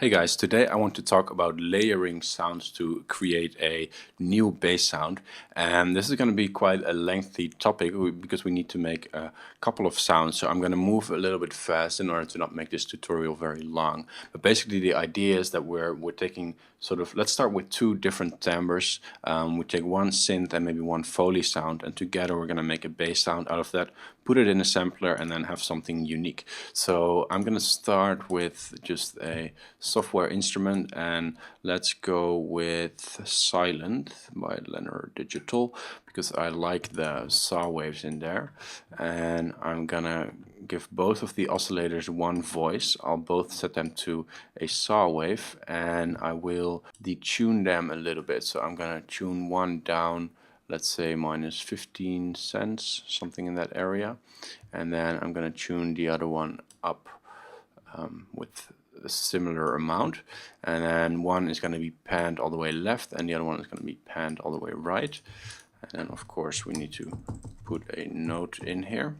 Hey guys, today I want to talk about layering sounds to create a new bass sound, and this is going to be quite a lengthy topic because we need to make a couple of sounds, so I'm going to move a little bit fast in order to not make this tutorial very long. But basically the idea is that we're taking sort of, let's start with two different timbres. We take one synth and maybe one Foley sound, and together we're going to make a bass sound out of that, put it in a sampler, and then have something unique. So I'm going to start with just a software instrument, and let's go with Silent by Leonard Digital because I like the saw waves in there, and I'm gonna give both of the oscillators one voice. I'll both set them to a saw wave, and I will detune them a little bit. So I'm gonna tune one down, let's say minus 15 cents, something in that area, and then I'm gonna tune the other one up with a similar amount, and then one is going to be panned all the way left and the other one is going to be panned all the way right. And then of course we need to put a note in here.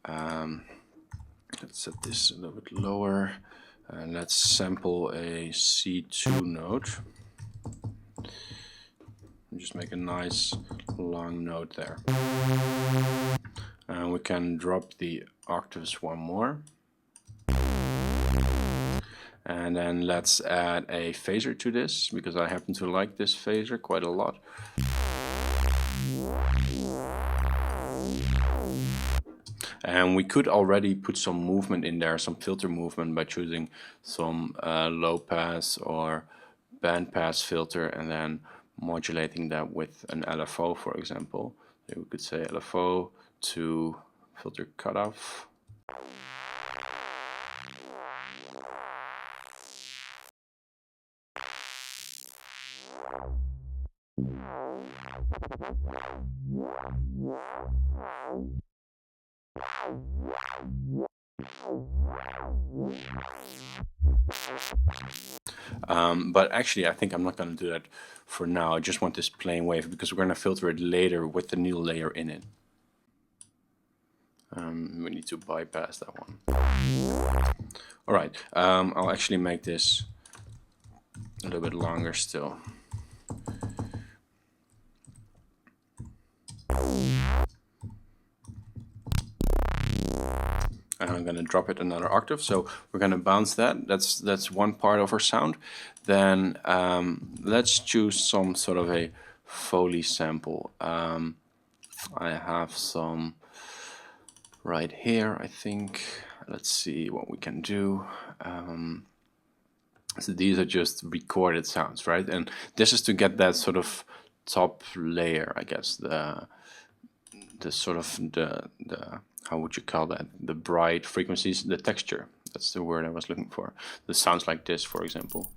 Let's set this a little bit lower, and let's sample a C2 note and just make a nice long note there. And we can drop the octaves one more. And then let's add a phaser to this, because I happen to like this phaser quite a lot. And we could already put some movement in there, some filter movement, by choosing some low pass or band pass filter and then modulating that with an LFO, for example. So we could say LFO to filter cutoff. But actually I think I'm not going to do that for now. I just want this plain wave because we're going to filter it later with the new layer in it. We need to bypass that one. Alright, I'll actually make this a little bit longer still. And I'm going to drop it another octave, so we're going to bounce that. That's one part of our sound. Then let's choose some sort of a Foley sample. I have some right here, I think. Let's see what we can do. So these are just recorded sounds, right? And this is to get that sort of top layer, I guess, the sort of the how would you call that? The bright frequencies, the texture. That's the word I was looking for. The sounds like this, for example.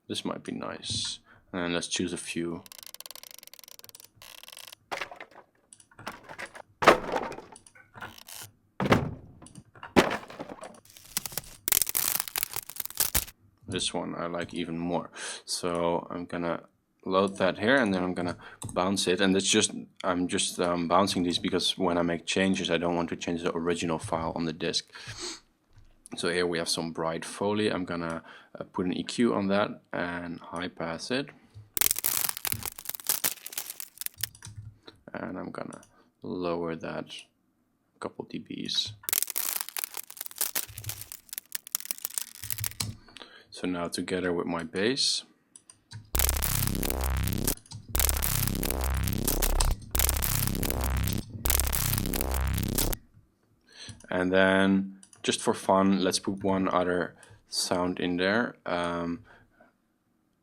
This might be nice. And let's choose a few. This one I like even more. So I'm gonna load that here, and then I'm gonna bounce it. And it's just I'm just bouncing these because when I make changes, I don't want to change the original file on the disk. So here we have some bright Foley. I'm gonna put an EQ on that and high pass it. And I'm gonna lower that a couple dBs. So now together with my bass. And then just for fun, let's put one other sound in there,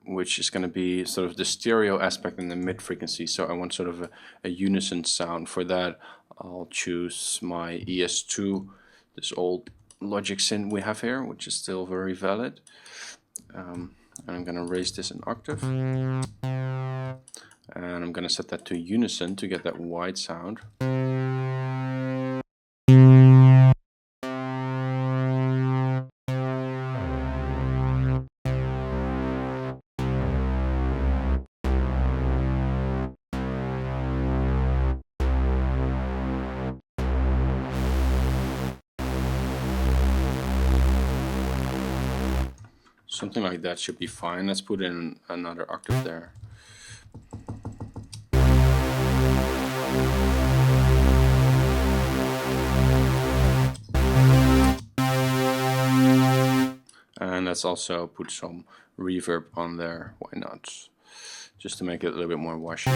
which is going to be sort of the stereo aspect in the mid frequency. So I want sort of a unison sound. For that, I'll choose my ES2, this old Logic synth we have here, which is still very valid. And I'm going to raise this an octave. And I'm going to set that to unison to get that wide sound. Something like that should be fine. Let's put in another octave there. And let's also put some reverb on there. Why not? Just to make it a little bit more washy.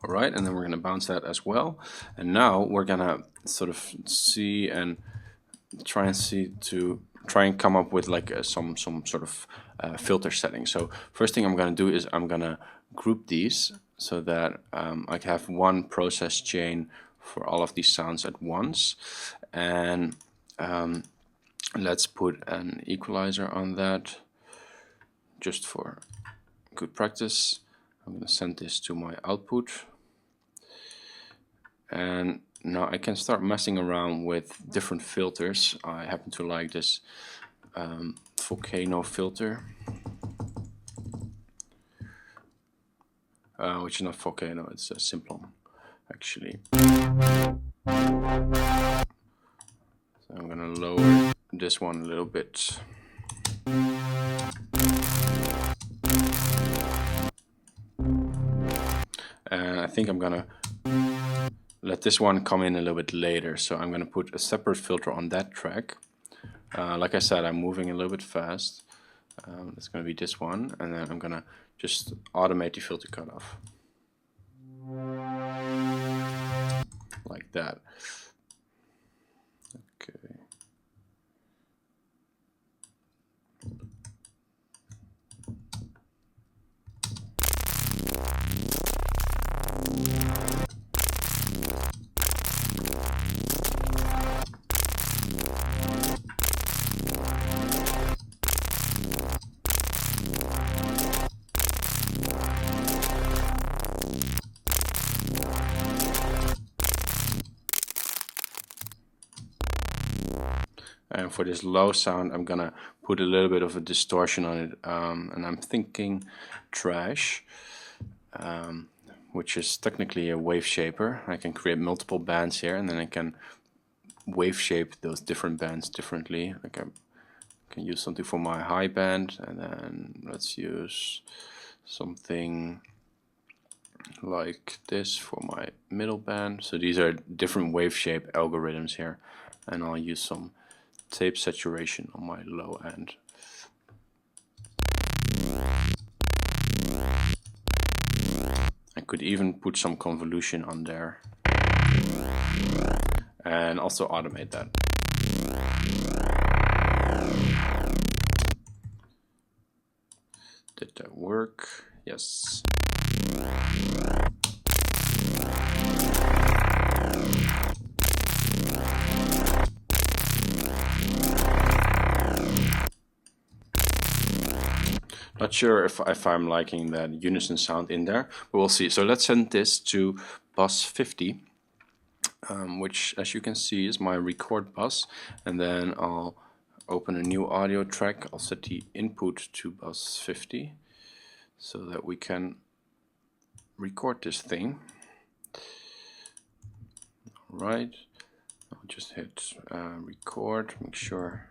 Alright, and then we're going to bounce that as well. And now we're going to sort of see and try and come up with like some sort of filter setting. So first thing I'm going to do is I'm going to group these so that I have one process chain for all of these sounds at once. And let's put an equalizer on that just for good practice. I'm going to send this to my output. And now I can start messing around with different filters. I happen to like this volcano filter, which is not volcano, it's a Simplon actually. So I'm gonna lower this one a little bit. And I think I'm gonna let this one come in a little bit later, so I'm gonna put a separate filter on that track. Like I said, I'm moving a little bit fast. It's gonna be this one, and then I'm gonna just automate the filter cutoff. Like that. Okay. And for this low sound, I'm gonna put a little bit of a distortion on it, and I'm thinking trash, which is technically a wave shaper. I can create multiple bands here, and then I can wave shape those different bands differently. Like I can use something for my high band, and then let's use something like this for my middle band. So these are different wave shape algorithms here, and I'll use some tape saturation on my low end. I could even put some convolution on there and also automate that. Did that work? Yes. Not sure if I'm liking that unison sound in there, but we'll see. So let's send this to bus 50, which, as you can see, is my record bus. And then I'll open a new audio track. I'll set the input to bus 50 so that we can record this thing. All right, I'll just hit record, make sure.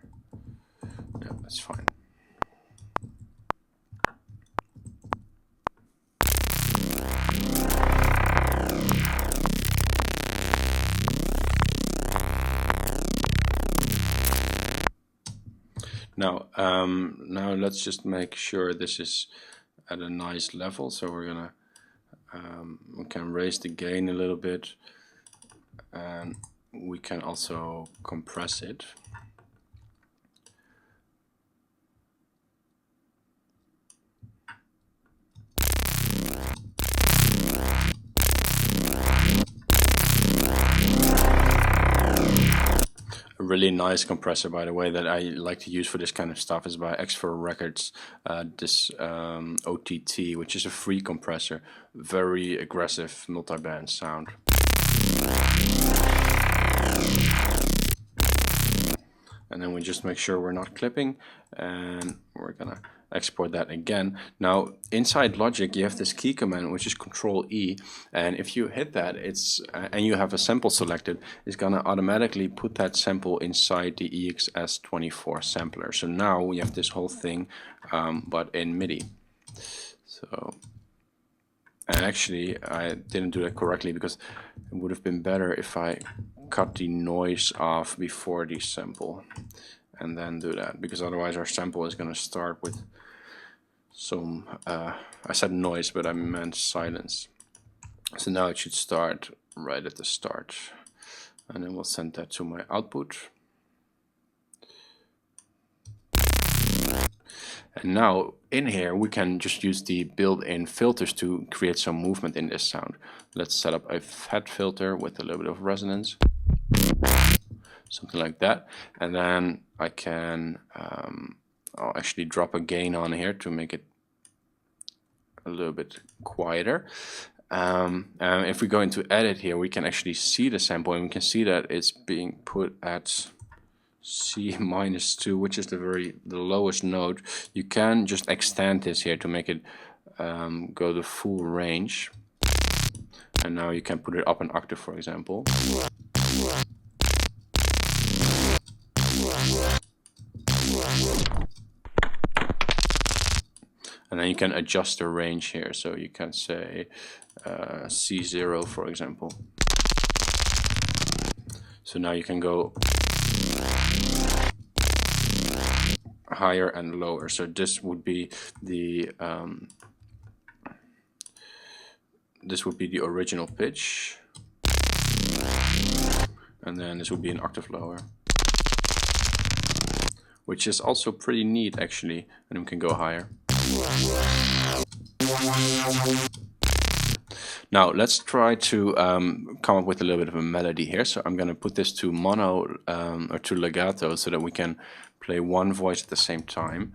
Yeah, that's fine. Now let's just make sure this is at a nice level. So we're gonna we can raise the gain a little bit, and we can also compress it. A really nice compressor, by the way, that I like to use for this kind of stuff is by X4 Records, this OTT, which is a free compressor, very aggressive multi-band sound. and then we just make sure we're not clipping, and we're gonna export that again. Now inside Logic you have this key command which is Control E, and if you hit that, it's and you have a sample selected, it's gonna automatically put that sample inside the EXS24 sampler. So now we have this whole thing but in MIDI. So, and actually I didn't do that correctly, because it would have been better if I cut the noise off before the sample and then do that, because otherwise our sample is going to start with some I said noise but I meant silence. So now it should start right at the start, and then we'll send that to my output. And now in here we can just use the built-in filters to create some movement in this sound. Let's set up a fat filter with a little bit of resonance, something like that, and then I can I'll actually drop a gain on here to make it a little bit quieter. If we go into edit here, we can actually see the sample, and we can see that it's being put at C-2, which is the lowest note. You can just extend this here to make it go the full range, and now you can put it up an octave, for example. And then you can adjust the range here, so you can say C0, for example. So now you can go higher and lower. So this would be the original pitch, and then this would be an octave lower, which is also pretty neat actually, and we can go higher. Now let's try to come up with a little bit of a melody here. So I'm going to put this to mono or to legato, so that we can play one voice at the same time,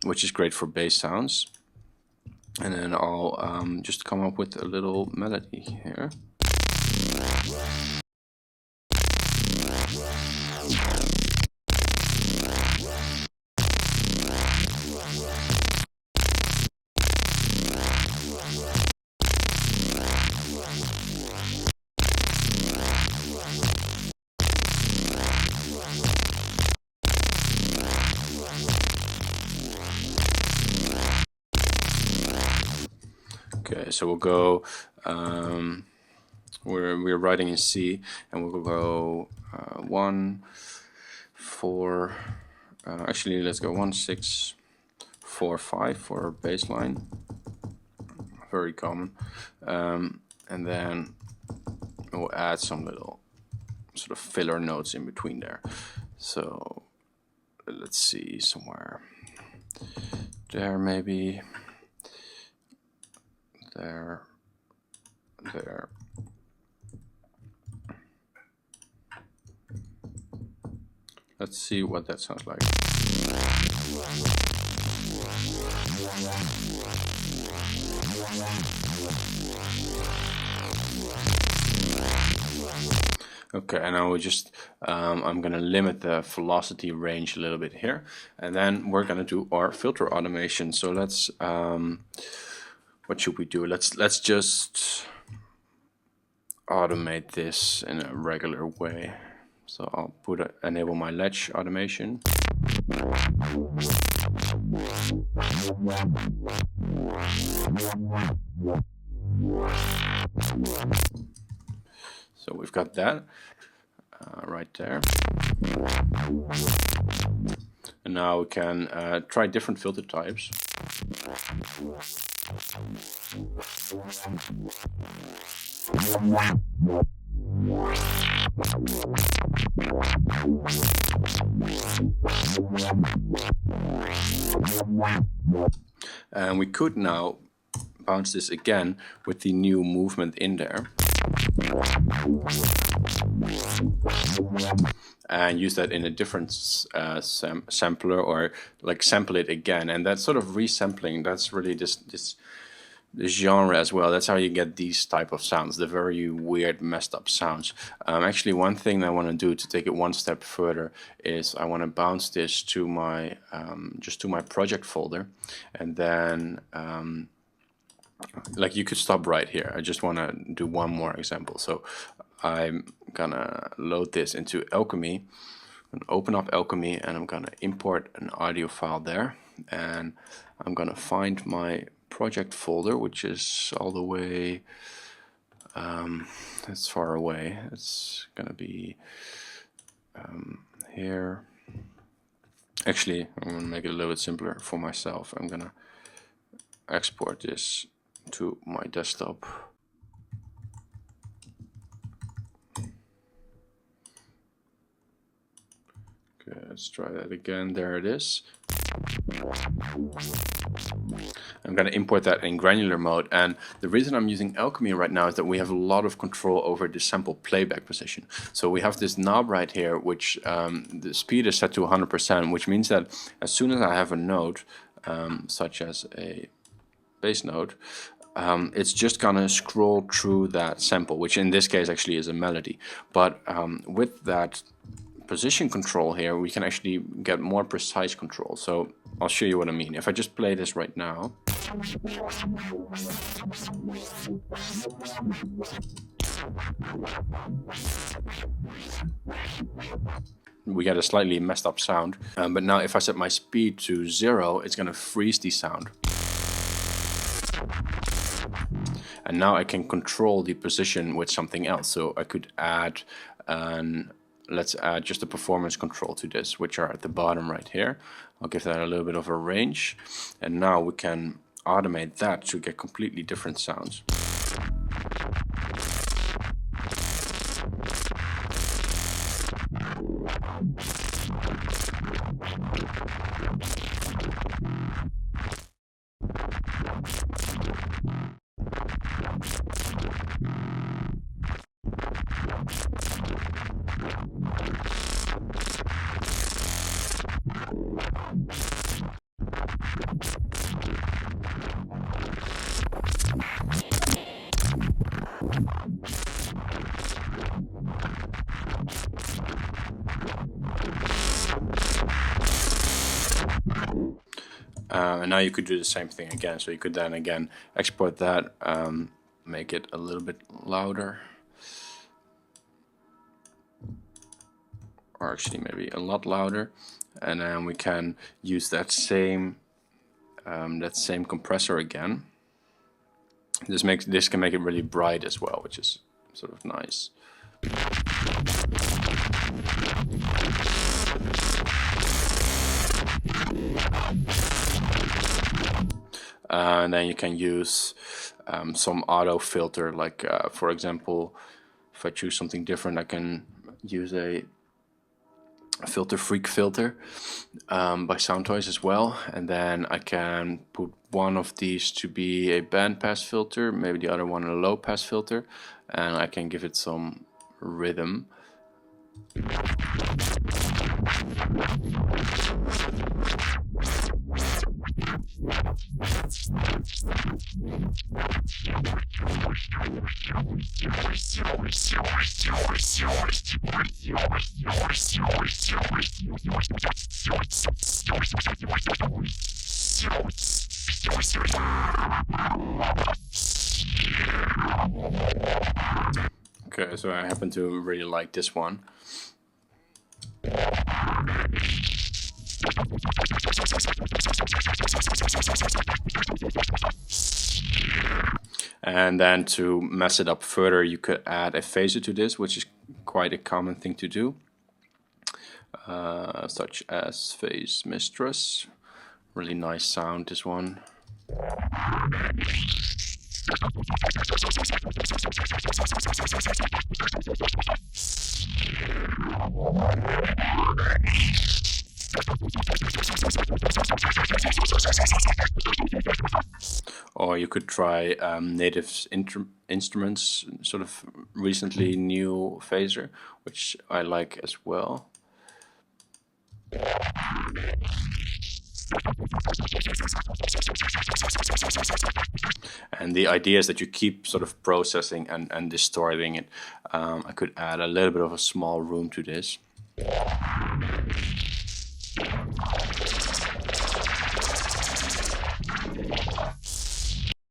which is great for bass sounds. And then I'll just come up with a little melody here. Okay, so we'll go, we're writing in C, and we'll go 1, 4, actually let's go 1, 6, 4, 5 for our bass line, very common, and then we'll add some little sort of filler notes in between there. So let's see, somewhere there maybe. There. Let's see what that sounds like. Okay, and now we just I'm gonna limit the velocity range a little bit here, and then we're gonna do our filter automation. So let's what should we do? Let's just automate this in a regular way. So I'll enable my ledge automation. So we've got that right there. And now we can try different filter types. And we could now bounce this again with the new movement in there, and use that in a different sampler, or like sample it again. And that sort of resampling, that's really this genre as well. That's how you get these type of sounds, the very weird, messed up sounds. Actually, one thing that I want to do to take it one step further is I want to bounce this to my just to my project folder, and then like you could stop right here. I just want to do one more example. So I'm gonna load this into Alchemy and open up Alchemy, and I'm gonna import an audio file there, and I'm gonna find my project folder, which is all the way that's far away. It's gonna be here. Actually, I'm gonna make it a little bit simpler for myself. I'm gonna export this to my desktop. Okay, let's try that again. There it is. I'm going to import that in granular mode, and the reason I'm using Alchemy right now is that we have a lot of control over the sample playback position. So we have this knob right here, which the speed is set to 100%, which means that as soon as I have a note, such as a bass note, it's just gonna scroll through that sample, which in this case actually is a melody. But with that position control here, we can actually get more precise control. So I'll show you what I mean. If I just play this right now, we get a slightly messed up sound. But now if I set my speed to 0, it's gonna freeze the sound. And now I can control the position with something else. So I could add let's add just a performance control to this, which are at the bottom right here. I'll give that a little bit of a range, and now we can automate that to get completely different sounds. And now you could do the same thing again. So you could then again export that, make it a little bit louder, or actually maybe a lot louder, and then we can use that same compressor again. This can make it really bright as well, which is sort of nice. And then you can use some auto filter, like for example, if I choose something different, I can use a filter freak filter by Soundtoys as well, and then I can put one of these to be a bandpass filter, maybe the other one a low pass filter, and I can give it some rhythm. Okay, so I happen to really like this one. And then to mess it up further, you could add a phaser to this, which is quite a common thing to do, such as Phase Mistress. Really nice sound, this one. Or you could try Native Instruments, sort of recently new phaser, which I like as well. And the idea is that you keep sort of processing and distorting it. I could add a little bit of a small room to this.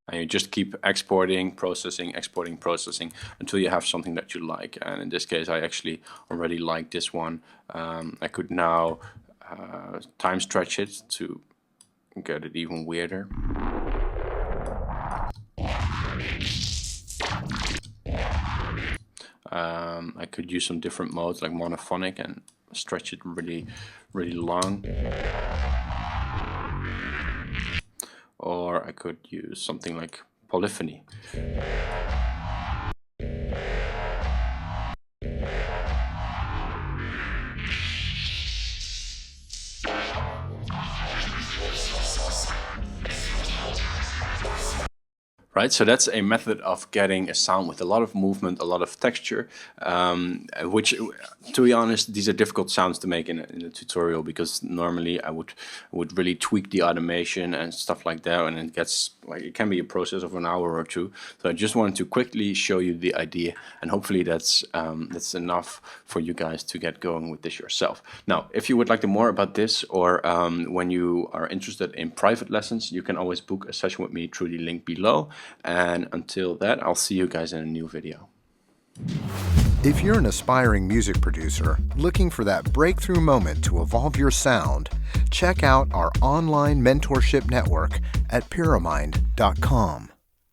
And you just keep exporting, processing, exporting, processing until you have something that you like. And in this case, I actually already like this one. I could now time stretch it to get it even weirder. I could use some different modes like monophonic and stretch it really, really long. Or I could use something like polyphony. Right, so that's a method of getting a sound with a lot of movement, a lot of texture, which, to be honest, these are difficult sounds to make in a tutorial, because normally I would really tweak the automation and stuff like that, and it gets like, it can be a process of an hour or two. So I just wanted to quickly show you the idea, and hopefully that's enough for you guys to get going with this yourself. Now, if you would like to more about this, or when you are interested in private lessons, you can always book a session with me through the link below. And until that, I'll see you guys in a new video. If you're an aspiring music producer looking for that breakthrough moment to evolve your sound, check out our online mentorship network at Pyramind.com.